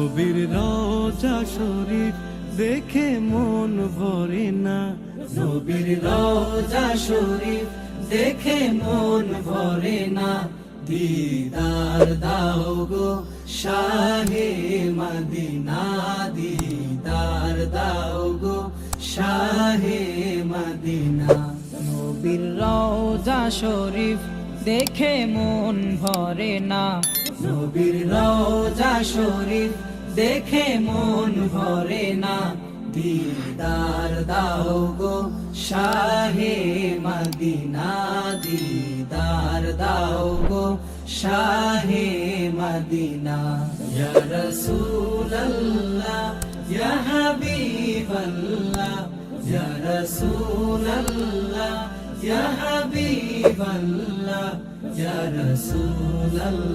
নবীর রওজা শরীফ দেখে মন ভরে না, নবীর রওজা শরীফ দেখে মন ভরে না। দিদার দাও গো শাহে মদিনা, দিদার দাও গো শাহে মদিনা। নবীর রওজা শরীফ দেখে মন ভরে না, নবীর রওজা শরীফ দেখে মন ভরে না। দিদার দাও গো শাহে মদিনা, দিদার দাও গো শাহে মদিনা। ইয়া রাসূলুল্লাহ ইয়া হাবিবাল্লাহ, ইয়া রাসূলুল্লাহ ইয়া হাবিবাল্লাহ, ইয়া রাসূলুল্লাহ।